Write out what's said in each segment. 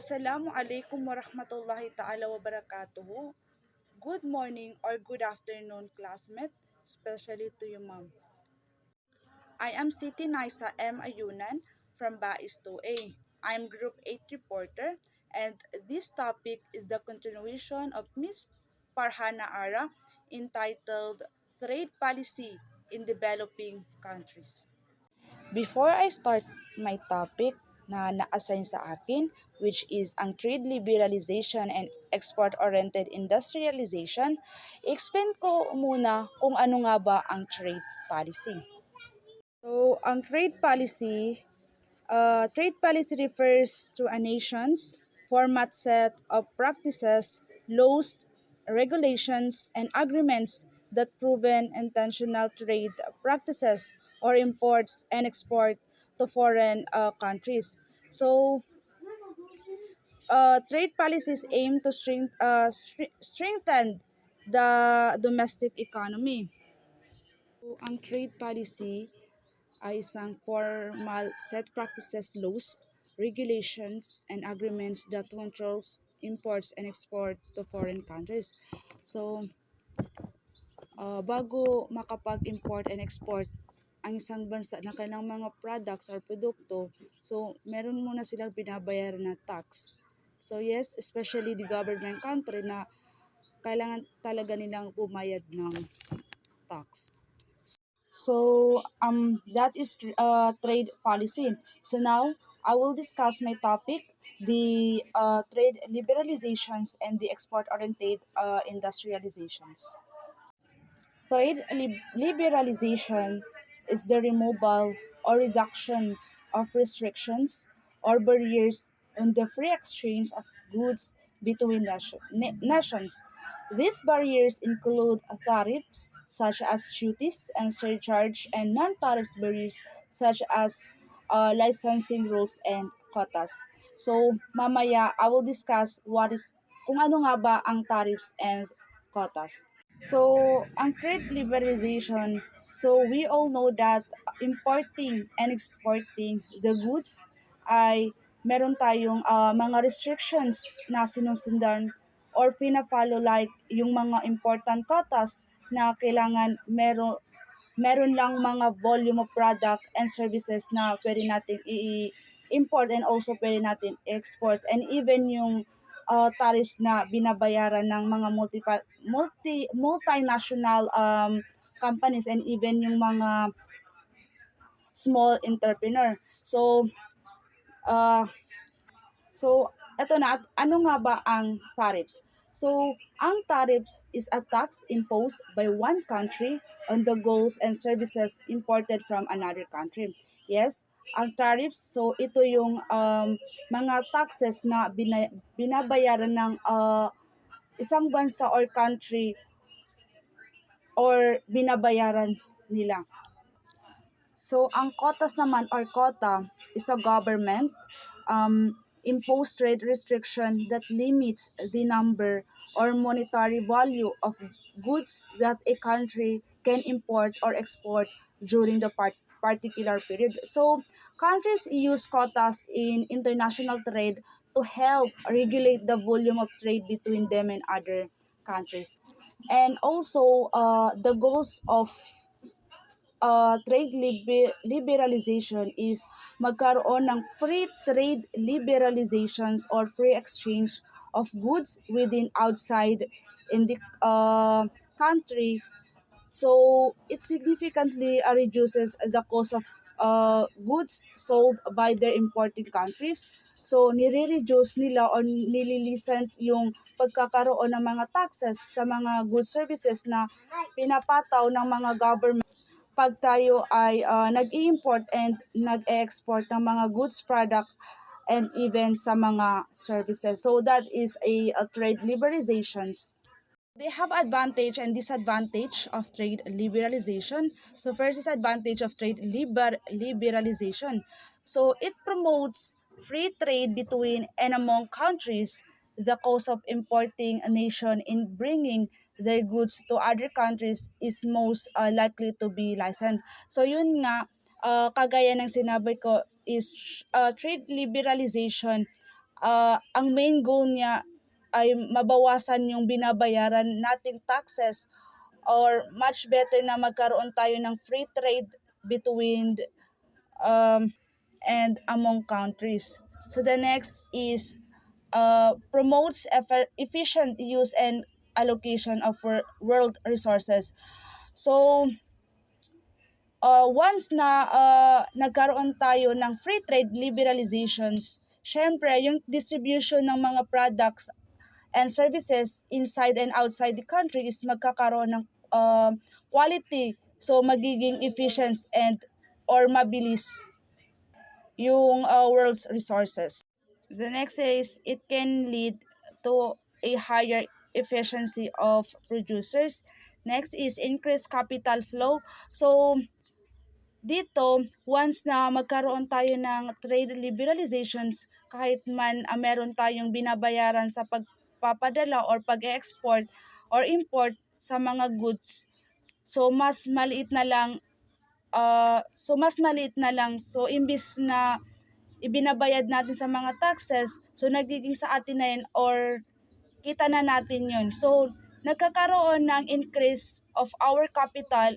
Assalamualaikum warahmatullahi ta'ala wabarakatuh. Good morning or good afternoon, classmate, especially to you, ma'am. I am Siti Naisa M. Ayunan from BAIS 2A. I am Group 8 reporter, and this topic is the continuation of Miss Farhana Ara entitled Trade Policy in Developing Countries. Before I start my topic na na-assign sa akin, which is ang trade liberalization and export-oriented industrialization, explain ko muna kung ano nga ba ang trade policy. So, ang trade policy refers to a nation's format set of practices, laws, regulations, and agreements that proven intentional trade practices or imports and export to foreign countries. So, trade policies aim to strengthen the domestic economy. So, ang trade policy ay isang formal set practices, laws, regulations, and agreements that controls imports and exports to foreign countries. So, bago makapag-import and export ang isang bansa na kanilang mga products or produkto, so meron muna silang binabayaran na tax. So yes, especially the government country na kailangan talaga nilang bumayad ng tax. So that is trade policy. So now I will discuss my topic, the trade liberalizations and the export-oriented industrializations. Trade liberalization is the removal or reductions of restrictions or barriers on the free exchange of goods between nations. These barriers include tariffs such as duties and surcharge, and non-tariff barriers such as licensing rules and quotas. So mamaya I will discuss kung ano nga ba ang tariffs and quotas. So, ang trade liberalization, so we all know that importing and exporting the goods ay meron tayong mga restrictions na sinusundan or pina-follow, like yung mga important quotas na kailangan meron lang mga volume of product and services na pwede natin i-import and also pwede natin export, and even yung tariffs na binabayaran ng mga multinational companies and even yung mga small entrepreneur. So uh, eto na, ano nga ba ang tariffs? So, ang tariffs is a tax imposed by one country on the goods and services imported from another country. Yes, ang tariffs, so ito yung mga taxes na binabayaran ng isang bansa or country or binabayaran nila. So, ang quotas naman or quota is a government imposed trade restriction that limits the number or monetary value of goods that a country can import or export during the particular period. So, countries use quotas in international trade to help regulate the volume of trade between them and other countries. And also, the goals of trade liberalization is magkaroon ng free trade liberalizations or free exchange of goods within outside in the country. So it significantly reduces the cost of goods sold by their importing countries. So nire-reduce nila o nililisen yung pagkakaroon ng mga taxes sa mga goods services na pinapataw ng mga government pag tayo ay nag-i-import and nag-export ng mga goods, product, and even sa mga services. So that is a trade liberalizations. They have advantage and disadvantage of trade liberalization. So first is advantage of trade liberalization. So it promotes free trade between and among countries. The cost of importing a nation in bringing their goods to other countries is most likely to be licensed. So yun nga, kagaya ng sinabi ko is trade liberalization ang main goal niya ay mabawasan yung binabayaran nating taxes, or much better na magkaroon tayo ng free trade between and among countries. So the next is promotes efficient use and allocation of world resources. So once na nagkaroon tayo ng free trade liberalizations, syempre yung distribution ng mga products and services inside and outside the country is magkakaroon ng quality. So magiging efficient and or mabilis yung world's resources. The next is it can lead to a higher efficiency of producers. Next is increased capital flow. So dito, once na magkaroon tayo ng trade liberalizations, kahit man meron tayong binabayaran sa pagpapadala or pag-export or import sa mga goods, so mas maliit na lang, so imbis na ibinabayad natin sa mga taxes, so nagiging sa atin na yun or kita na natin yun. So nagkakaroon ng increase of our capital.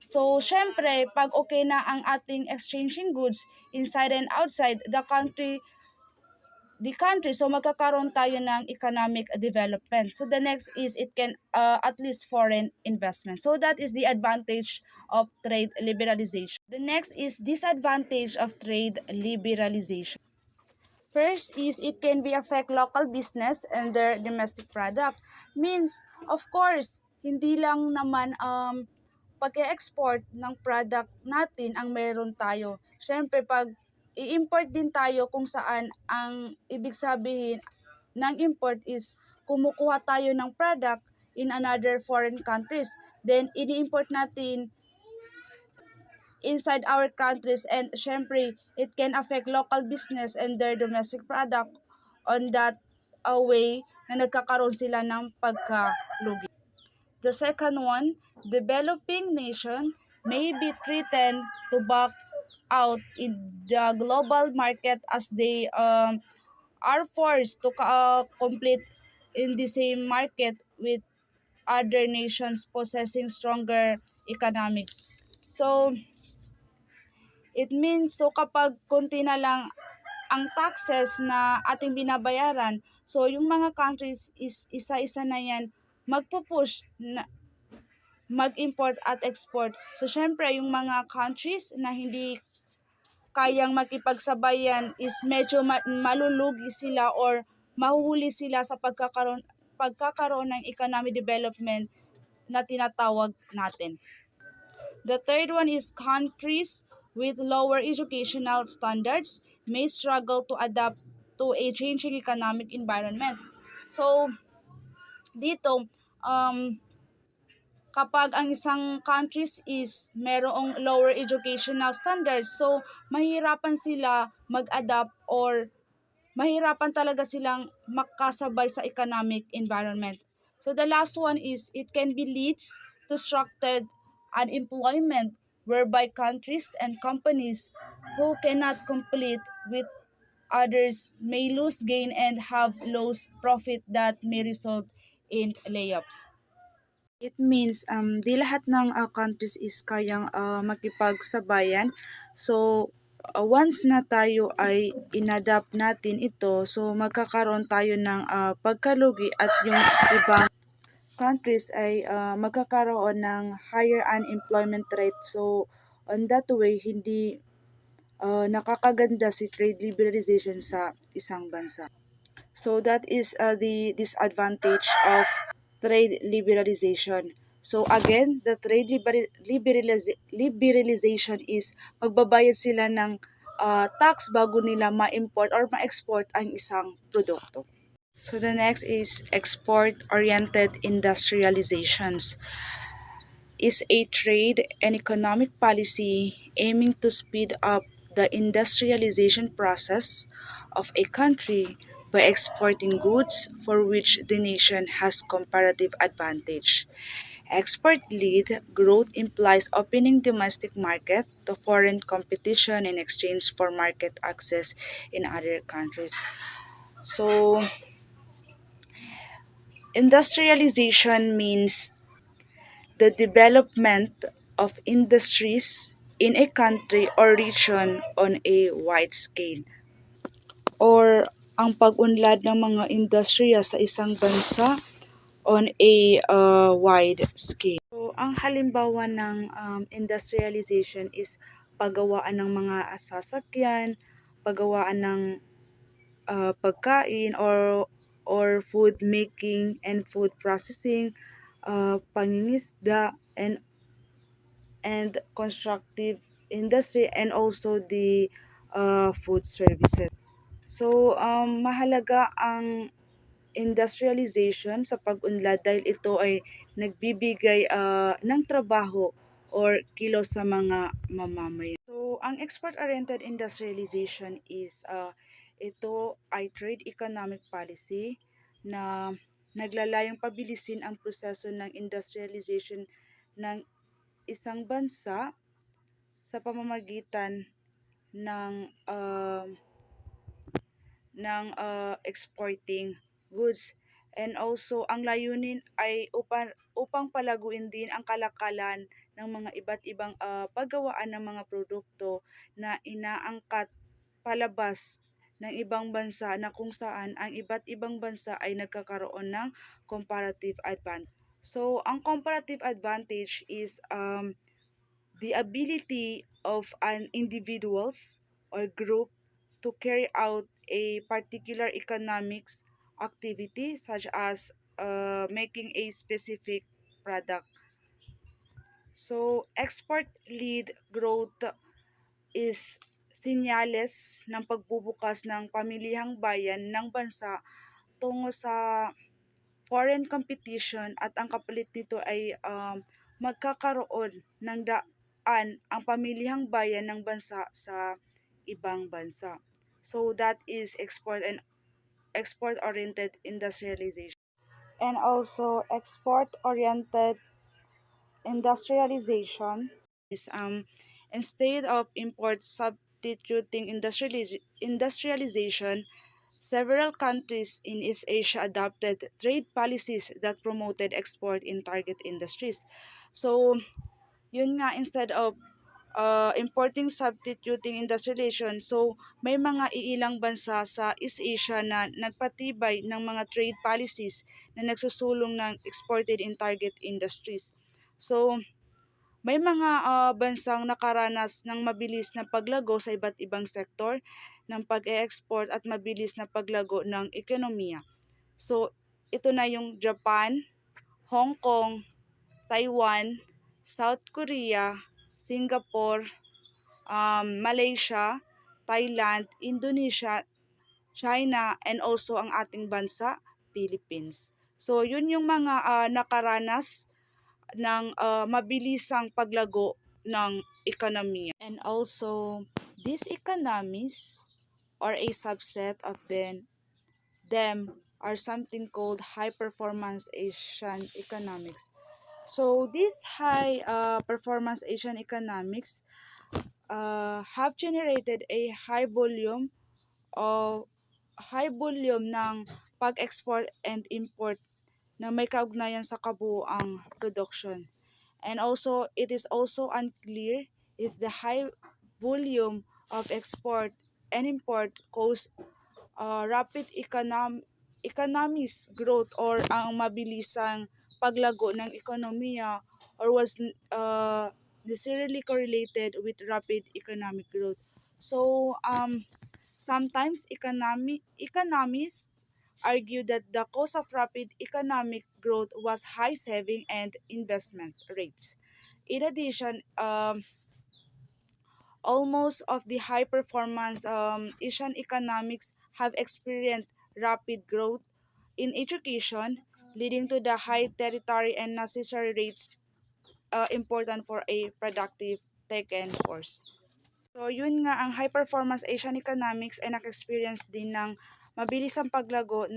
So, syempre, pag okay na ang ating exchanging goods inside and outside the country, so magkakaroon tayo ng economic development. So, the next is it can at least foreign investment. So, that is the advantage of trade liberalization. The next is disadvantage of trade liberalization. First is it can be affect local business and their domestic product. Means, of course, hindi lang naman pag-export ng product natin ang meron tayo. Siyempre, pag i-import din tayo kung saan ang ibig sabihin ng import is kumukuha tayo ng product in another foreign countries. Then, ini-import natin inside our countries, and syempre it can affect local business and their domestic product on that way na nagkakaroon sila ng pagkalugi. The second one, developing nation may be threatened to back out in the global market as they are forced to compete in the same market with other nations possessing stronger economics. So, it means, so kapag konti na lang ang taxes na ating binabayaran, so yung mga countries is isa-isa na yan magpupush na mag-import at export. So syempre yung mga countries na hindi kayang makipagsabayan is medyo malulugi sila or mahuhuli sila sa pagkakaroon ng economic development na tinatawag natin. The third one is countries with lower educational standards may struggle to adapt to a changing economic environment. So, dito, kapag ang isang countries is merong lower educational standards, so mahirapan sila mag-adapt or mahirapan talaga silang makasabay sa economic environment. So the last one is it can be leads to structured unemployment, whereby countries and companies who cannot compete with others may lose gain and have lost profit that may result in layoffs. It means di lahat ng countries is kayang makipagsabayan. So once na tayo ay inadapt natin ito, so magkakaroon tayo ng pagkalugi at yung ibang countries ay magkakaroon ng higher unemployment rate. So on that way, hindi nakakaganda si trade liberalization sa isang bansa. So that is the disadvantage of trade liberalization. So again, the trade liberalization is magbabayad sila ng tax bago nila ma-import or ma-export ang isang produkto. So the next is export-oriented industrializations. Is a trade and economic policy aiming to speed up the industrialization process of a country by exporting goods for which the nation has comparative advantage. Export-led growth implies opening domestic market to foreign competition in exchange for market access in other countries. So, industrialization means the development of industries in a country or region on a wide scale, or ang pag-unlad ng mga industriya sa isang bansa on a wide scale. So, ang halimbawa ng industrialization is paggawaan ng mga sasakyan, paggawaan ng pagkain or food making and food processing, pangingisda and constructive industry, and also the food services. So, mahalaga ang industrialization sa pag-unlad dahil ito ay nagbibigay ng trabaho or kilos sa mga mamamayan. So, ang export-oriented industrialization is ito ay trade economic policy na naglalayong pabilisin ang proseso ng industrialization ng isang bansa sa pamamagitan ng exporting goods, and also ang layunin ay upang palaguin din ang kalakalan ng mga iba't ibang paggawaan ng mga produkto na inaangkat palabas ng ibang bansa, na kung saan ang iba't ibang bansa ay nagkakaroon ng comparative advantage. So, ang comparative advantage is the ability of an individuals or group to carry out a particular economics activity, such as making a specific product. So, export-led growth is sinyales ng pagbubukas ng pamilihang bayan ng bansa tungo sa foreign competition, at ang kapalit nito ay magkakaroon ng daan ang pamilihang bayan ng bansa sa ibang bansa. So that is export-oriented industrialization. And also export-oriented industrialization is instead of import substituting industrialization, several countries in East Asia adopted trade policies that promoted export in target industries. So, yun nga, instead of importing substituting industrialization, so may mga iilang bansa sa East Asia na nagpatibay ng mga trade policies na nagsusulong ng exported in target industries. So, may mga bansang nakaranas ng mabilis na paglago sa iba't ibang sektor ng pag-e-export at mabilis na paglago ng ekonomiya. So, ito na yung Japan, Hong Kong, Taiwan, South Korea, Singapore, Malaysia, Thailand, Indonesia, China, and also ang ating bansa, Philippines. So, yun yung mga nakaranas ng mabilisang paglago ng ekonomiya. And also, these economies or a subset of them are something called high performance Asian economics. So these high performance Asian economics have generated a high volume ng pag-export and import na may kaugnayan sa kabuuang production. And also, it is also unclear if the high volume of export and import cause rapid economies growth, or ang mabilisang paglago ng ekonomiya, or was necessarily correlated with rapid economic growth. So, sometimes economists argue that the cause of rapid economic growth was high saving and investment rates. In addition, almost of the high performance Asian economics have experienced rapid growth in education, leading to the high territory and necessary rates important for a productive tech and force. So yun nga, ang high performance Asian economics ay naka-experience din ng mabilis ang paglago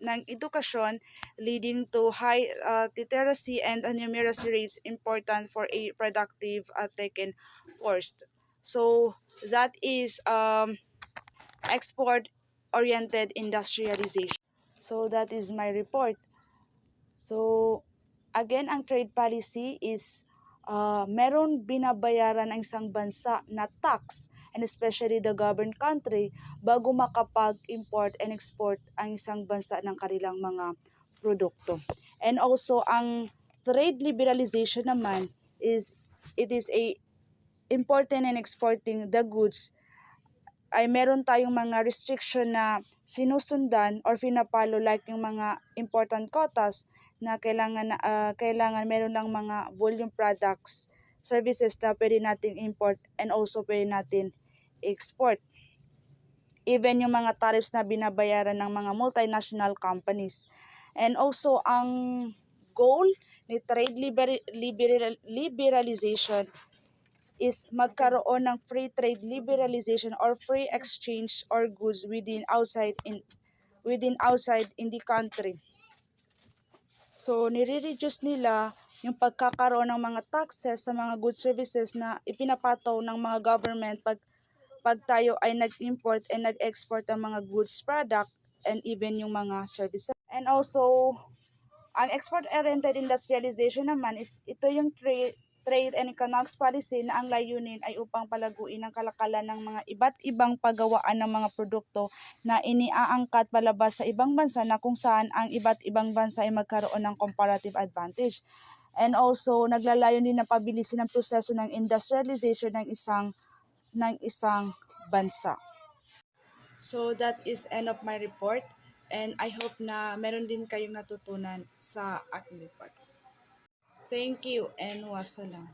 ng edukasyon leading to high literacy and numeracy rates important for a productive taken force. So that is export-oriented industrialization. So that is my report. So again, ang trade policy is meron binabayaran ang isang bansa na tax, and especially the governed country, bago makapag-import and export ang isang bansa ng kanilang mga produkto. And also ang trade liberalization naman is it is a importing and exporting the goods ay meron tayong mga restriction na sinusundan or pinapalo, like yung mga important quotas na kailangan meron lang mga volume products, services na pwede natin import and also pwede natin export. Even yung mga tariffs na binabayaran ng mga multinational companies. And also ang goal ni trade liberalization is magkaroon ng free trade liberalization or free exchange or goods within outside in the country. So nire-reduce nila yung pagkakaroon ng mga taxes sa mga goods services na ipinapataw ng mga government pag tayo ay nag-import and nag-export ng mga goods product and even yung mga services. And also ang export-oriented industrialization naman is ito yung trade and economics policy na ang layunin ay upang palaguin ang kalakalan ng mga iba't ibang paggawaan ng mga produkto na iniaangkat palabas sa ibang bansa na kung saan ang iba't ibang bansa ay magkaroon ng comparative advantage. And also, naglalayon din na pabilisin ang proseso ng industrialization ng isang bansa. So that is end of my report, and I hope na meron din kayong natutunan sa aking report. Thank you and wassalam.